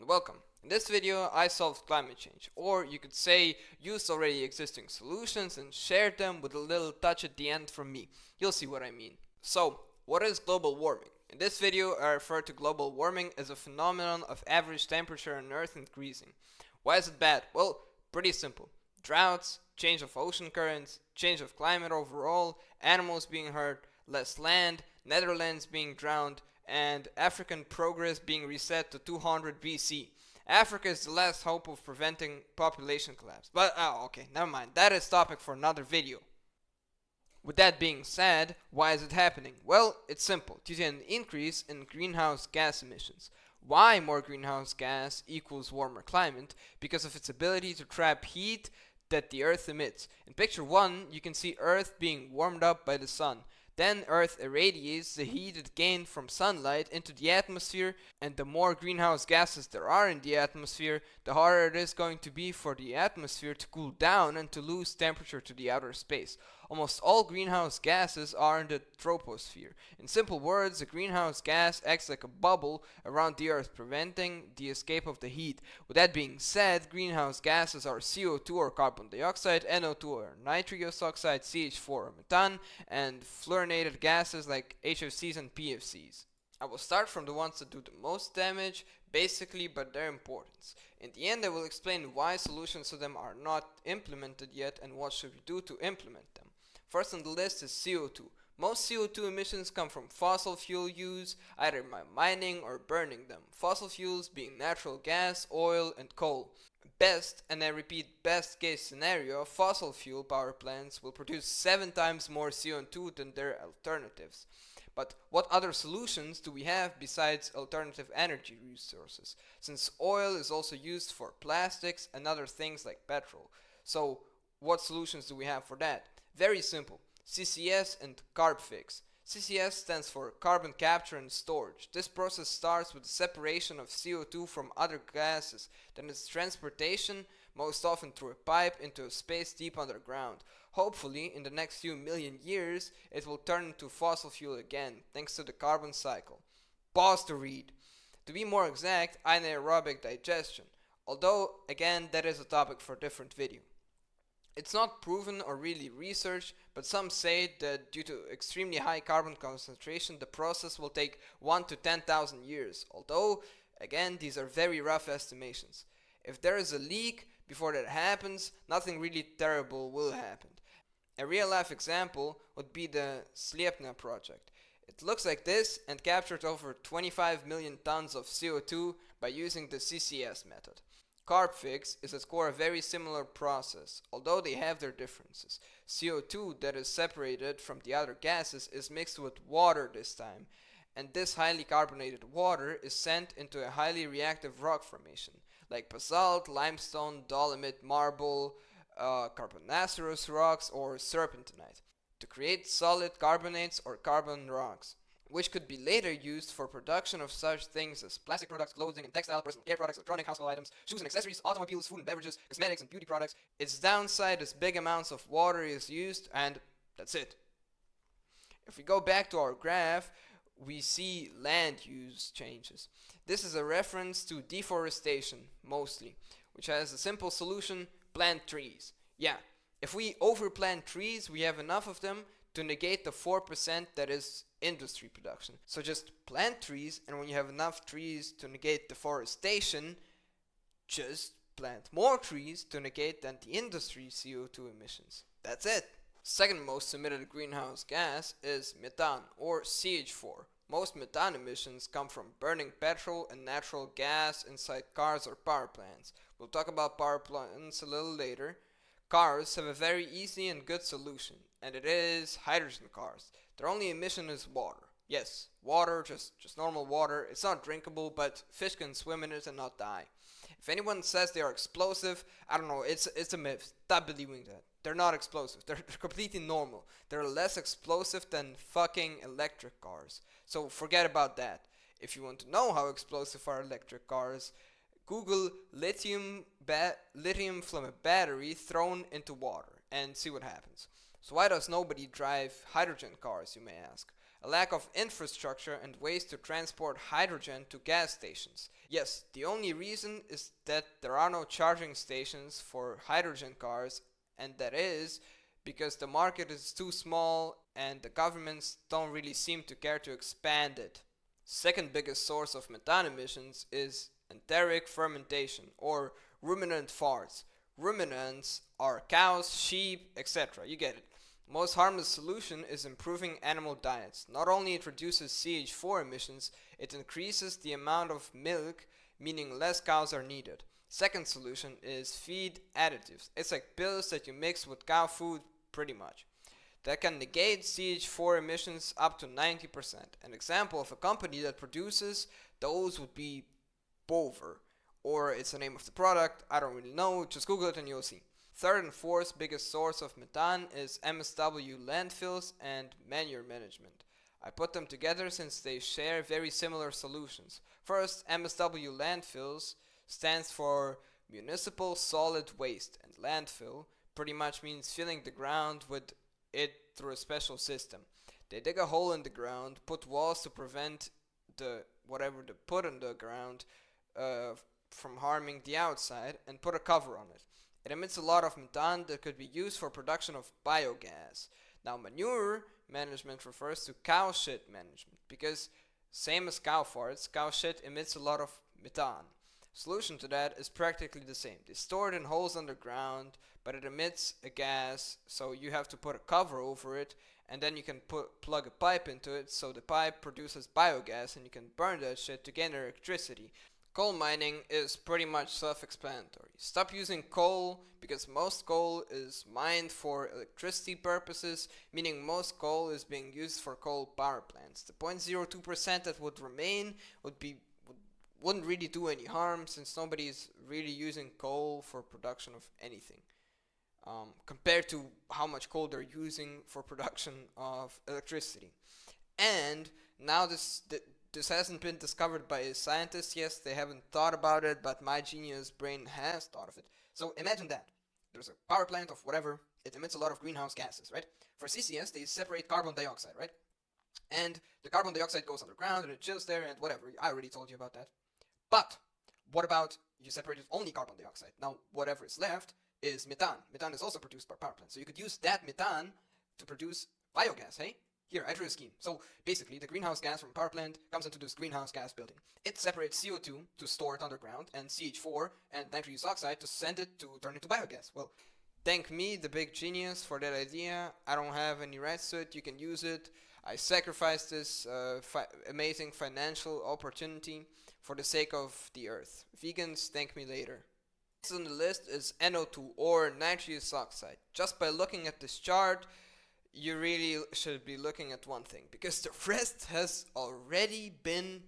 welcome. In this video I solved climate change, or you could say used already existing solutions and shared them with a little touch at the end from me. You'll see what I mean. So, what is global warming? In this video I refer to global warming as a phenomenon of average temperature on Earth increasing. Why is it bad? Well, pretty simple. Droughts, change of ocean currents, change of climate overall, animals being hurt, less land, Netherlands being drowned, and African progress being reset to 200 BC. Africa is the last hope of preventing population collapse. But, okay, never mind. That is topic for another video. With that being said, why is it happening? Well, it's simple. Due to an increase in greenhouse gas emissions. Why more greenhouse gas equals warmer climate? Because of its ability to trap heat that the Earth emits. In picture 1, you can see Earth being warmed up by the sun. Then Earth irradiates the heat it gained from sunlight into the atmosphere, and the more greenhouse gases there are in the atmosphere, the harder it is going to be for the atmosphere to cool down and to lose temperature to the outer space. Almost all greenhouse gases are in the troposphere. In simple words, a greenhouse gas acts like a bubble around the Earth, preventing the escape of the heat. With that being said, greenhouse gases are CO2 or carbon dioxide, NO2 or nitrous oxide, CH4 or methane, and fluorinated gases like HFCs and PFCs. I will start from the ones that do the most damage, basically, but their importance. In the end, I will explain why solutions to them are not implemented yet and what should we do to implement them. First on the list is CO2. Most CO2 emissions come from fossil fuel use, either by mining or burning them. Fossil fuels being natural gas, oil, and coal. Best, and I repeat best case scenario, fossil fuel power plants will produce 7 times more CO2 than their alternatives. But what other solutions do we have besides alternative energy resources? Since oil is also used for plastics and other things like petrol. So what solutions do we have for that? Very simple. CCS and CarbFix. CCS stands for carbon capture and storage. This process starts with the separation of CO2 from other gases, then its transportation, most often through a pipe, into a space deep underground. Hopefully, in the next few million years, it will turn into fossil fuel again, thanks to the carbon cycle. Pause to read. To be more exact, anaerobic digestion. Although, again, that is a topic for a different video. It's not proven or really researched, but some say that due to extremely high carbon concentration, the process will take 1 to 10,000 years. Although, again, these are very rough estimations. If there is a leak before that happens, nothing really terrible will happen. A real-life example would be the Sleipner project. It looks like this and captured over 25 million tons of CO2 by using the CCS method. CarbFix is at core a very similar process, although they have their differences. CO2 that is separated from the other gases is mixed with water this time, and this highly carbonated water is sent into a highly reactive rock formation, like basalt, limestone, dolomite, marble, carbonaceous rocks, or serpentinite, to create solid carbonates or carbon rocks, which could be later used for production of such things as plastic products, clothing and textile, personal care products, electronic household items, shoes and accessories, automobiles, food and beverages, cosmetics and beauty products. Its downside is big amounts of water is used, and that's it. If we go back to our graph, we see land use changes. This is a reference to deforestation, mostly, which has a simple solution: plant trees. Yeah, if we overplant trees, we have enough of them to negate the 4% that is industry production. So just plant trees, and when you have enough trees to negate deforestation, just plant more trees to negate the industry CO2 emissions. That's it. Second most emitted greenhouse gas is methane, or CH4. Most methane emissions come from burning petrol and natural gas inside cars or power plants. We'll talk about power plants a little later. Cars have a very easy and good solution, and it is hydrogen cars. Their only emission is water. Yes, water, just normal water. It's not drinkable, but fish can swim in it and not die. If anyone says they are explosive, I don't know, it's a myth. Stop believing that. They're not explosive. They're completely normal. They're less explosive than fucking electric cars. So forget about that. If you want to know how explosive are electric cars, Google lithium from a battery thrown into water and see what happens. So why does nobody drive hydrogen cars, you may ask? A lack of infrastructure and ways to transport hydrogen to gas stations. Yes, the only reason is that there are no charging stations for hydrogen cars, and that is because the market is too small and the governments don't really seem to care to expand it. Second biggest source of methane emissions is enteric fermentation or ruminant farts. Ruminants are cows, sheep, etc. You get it. Most harmless solution is improving animal diets. Not only it reduces CH4 emissions, it increases the amount of milk, meaning less cows are needed. Second solution is feed additives. It's like pills that you mix with cow food pretty much. That can negate CH4 emissions up to 90%. An example of a company that produces those would be Bover, or it's the name of the product, I don't really know, just Google it and you'll see. Third and fourth biggest source of methane is MSW landfills and manure management. I put them together since they share very similar solutions. First, MSW landfills stands for municipal solid waste, and landfill pretty much means filling the ground with it through a special system. They dig a hole in the ground, put walls to prevent the whatever they put in the ground from harming the outside, and put a cover on it. It emits a lot of methane that could be used for production of biogas. Now, manure management refers to cow shit management because, same as cow farts, cow shit emits a lot of methane. Solution to that is practically the same. They store it in holes underground, but it emits a gas, so you have to put a cover over it, and then you can plug a pipe into it, so the pipe produces biogas, and you can burn that shit to gain electricity. Coal mining is pretty much self-explanatory. Stop using coal because most coal is mined for electricity purposes, meaning most coal is being used for coal power plants. The 0.02% that would remain wouldn't really do any harm since nobody's really using coal for production of anything. Compared to how much coal they're using for production of electricity. And now this hasn't been discovered by scientists. Yes, they haven't thought about it, but my genius brain has thought of it. So imagine that. There's a power plant of whatever. It emits a lot of greenhouse gases, right? For CCS, they separate carbon dioxide, right? And the carbon dioxide goes underground and it chills there and whatever. I already told you about that. But what about you separated only carbon dioxide? Now, whatever is left is methane. Methane is also produced by power plants. So you could use that methane to produce biogas, hey? Here, I drew a scheme. So basically, the greenhouse gas from a power plant comes into this greenhouse gas building. It separates CO2 to store it underground and CH4 and nitrous oxide to send it to turn into biogas. Well, thank me, the big genius, for that idea. I don't have any rights to it. You can use it. I sacrificed this amazing financial opportunity for the sake of the earth. Vegans, thank me later. Next on the list is NO2 or nitrous oxide. Just by looking at this chart, you really should be looking at one thing because the rest has already been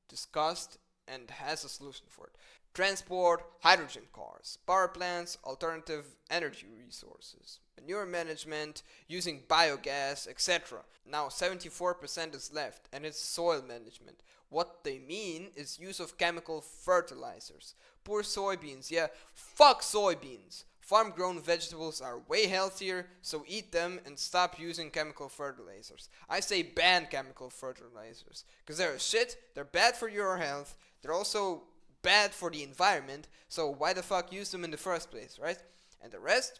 discussed and has a solution for it. Transport, hydrogen cars, power plants, alternative energy resources, manure management, using biogas, etc. Now 74% is left and it's soil management. What they mean is use of chemical fertilizers. Poor soybeans, yeah, fuck soybeans. Farm-grown vegetables are way healthier, so eat them and stop using chemical fertilizers. I say ban chemical fertilizers, because they're shit, they're bad for your health, they're also bad for the environment, so why the fuck use them in the first place, right? And the rest,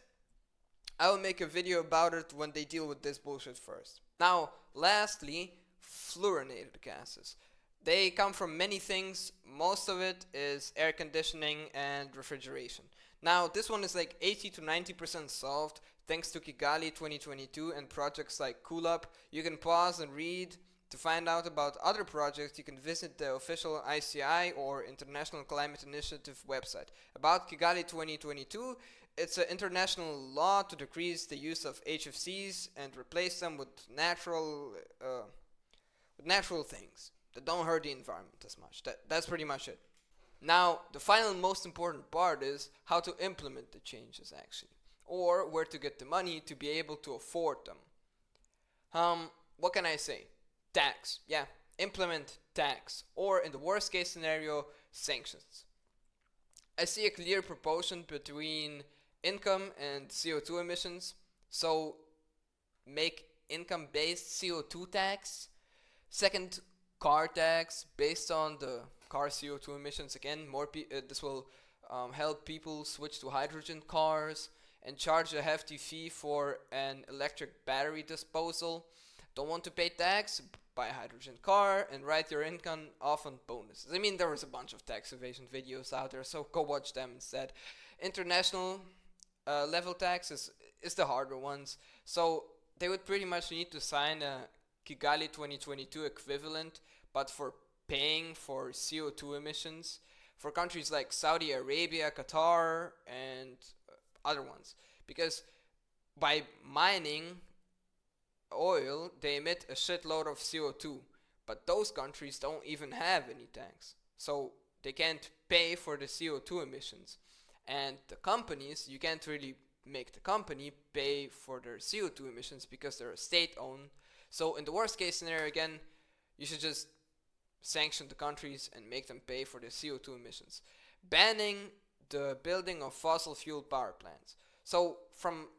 I will make a video about it when they deal with this bullshit first. Now, lastly, fluorinated gases. They come from many things. Most of it is air conditioning and refrigeration. Now, this one is like 80 to 90% solved thanks to Kigali 2022 and projects like CoolUp. You can pause and read. To find out about other projects, you can visit the official ICI or International Climate Initiative website. About Kigali 2022, it's an international law to decrease the use of HFCs and replace them with natural things that don't hurt the environment as much. That's pretty much it. Now, the final most important part is how to implement the changes actually, or where to get the money to be able to afford them. What can I say? Tax. Yeah, implement tax, or in the worst case scenario, sanctions. I see a clear proportion between income and CO2 emissions, so make income-based CO2 tax Second, car tax based on the car CO2 emissions. Again, this will help people switch to hydrogen cars and charge a hefty fee for an electric battery disposal. Don't want to pay tax? Buy a hydrogen car and write your income off on bonuses. I mean, there was a bunch of tax evasion videos out there, so go watch them instead. International level tax is the harder ones. So they would pretty much need to sign a Kigali 2022 equivalent, but for paying for CO2 emissions for countries like Saudi Arabia, Qatar, and other ones. Because by mining oil, they emit a shitload of CO2, but those countries don't even have any tax. So they can't pay for the CO2 emissions. And the companies, you can't really make the company pay for their CO2 emissions because they're state owned. So in the worst case scenario, again, you should just sanction the countries and make them pay for the CO2 emissions. Banning the building of fossil fuel power plants. So from,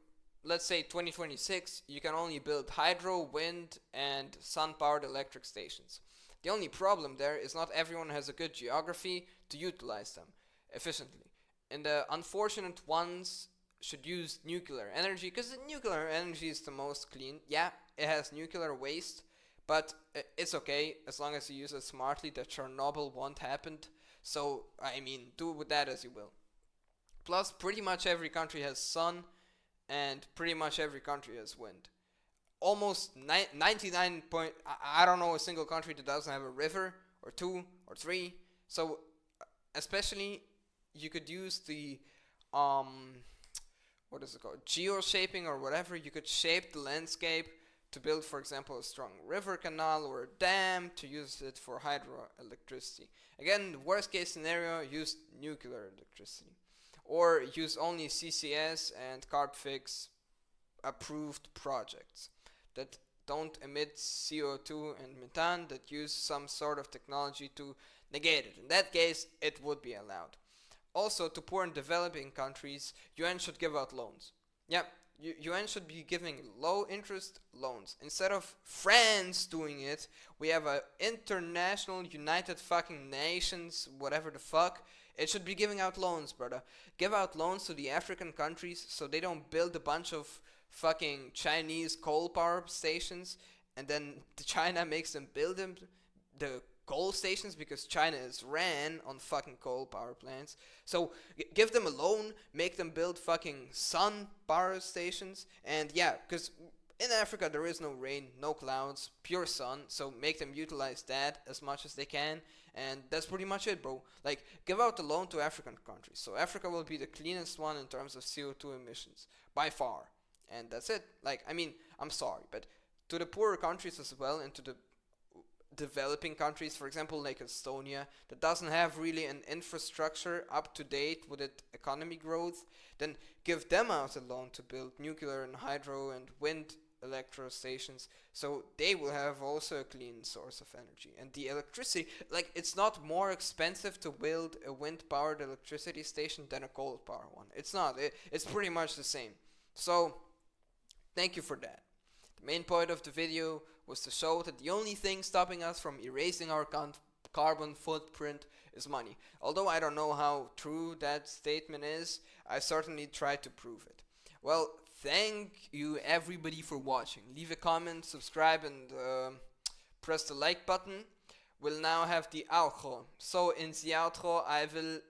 let's say, 2026, you can only build hydro, wind, and sun-powered electric stations. The only problem there is not everyone has a good geography to utilize them efficiently. And the unfortunate ones should use nuclear energy, because nuclear energy is the most clean. Yeah, it has nuclear waste, but it's okay as long as you use it smartly. The Chernobyl won't happen. So, I mean, do with that as you will. Plus, pretty much every country has sun, and pretty much every country has wind. Almost 99 point. I don't know a single country that doesn't have a river, or two, or three. So, especially, you could use the what is it called, geoshaping or whatever. You could shape the landscape to build, for example, a strong river canal or a dam to use it for hydroelectricity. Again, the worst case scenario, use nuclear electricity, or use only CCS and CarbFix approved projects that don't emit CO2 and methane, that use some sort of technology to negate it. In that case, it would be allowed. Also, to poor and developing countries, UN should give out loans. Yeah, UN should be giving low interest loans. Instead of France doing it, we have a international United fucking Nations, whatever the fuck. It should be giving out loans, brother. Give out loans to the African countries so they don't build a bunch of fucking Chinese coal power stations and then China makes them build them, the coal stations, because China is ran on fucking coal power plants. So give them a loan, make them build fucking sun power stations, and yeah, because in Africa there is no rain, no clouds, pure sun, so make them utilize that as much as they can, and that's pretty much it, bro. Like, give out the loan to African countries, so Africa will be the cleanest one in terms of CO2 emissions, by far, and that's it. Like, I mean, I'm sorry, but to the poorer countries as well, and to the developing countries, for example, like Estonia, that doesn't have really an infrastructure up to date with its economy growth, then give them out a loan to build nuclear and hydro and wind electro stations, so they will have also a clean source of energy. And the electricity, like, it's not more expensive to build a wind powered electricity station than a coal powered one. It's not. It's pretty much the same. So thank you for that. The main point of the video was to show that the only thing stopping us from erasing our carbon footprint is money. Although I don't know how true that statement is, I certainly tried to prove it. Well, thank you everybody for watching. Leave a comment, subscribe, and press the like button. We'll now have the outro. So in the outro, I will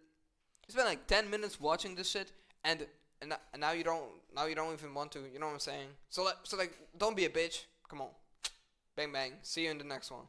spend like 10 minutes watching this shit, and now you don't even want to. You know what I'm saying? So like, don't be a bitch. Come on. Bang bang. See you in the next one.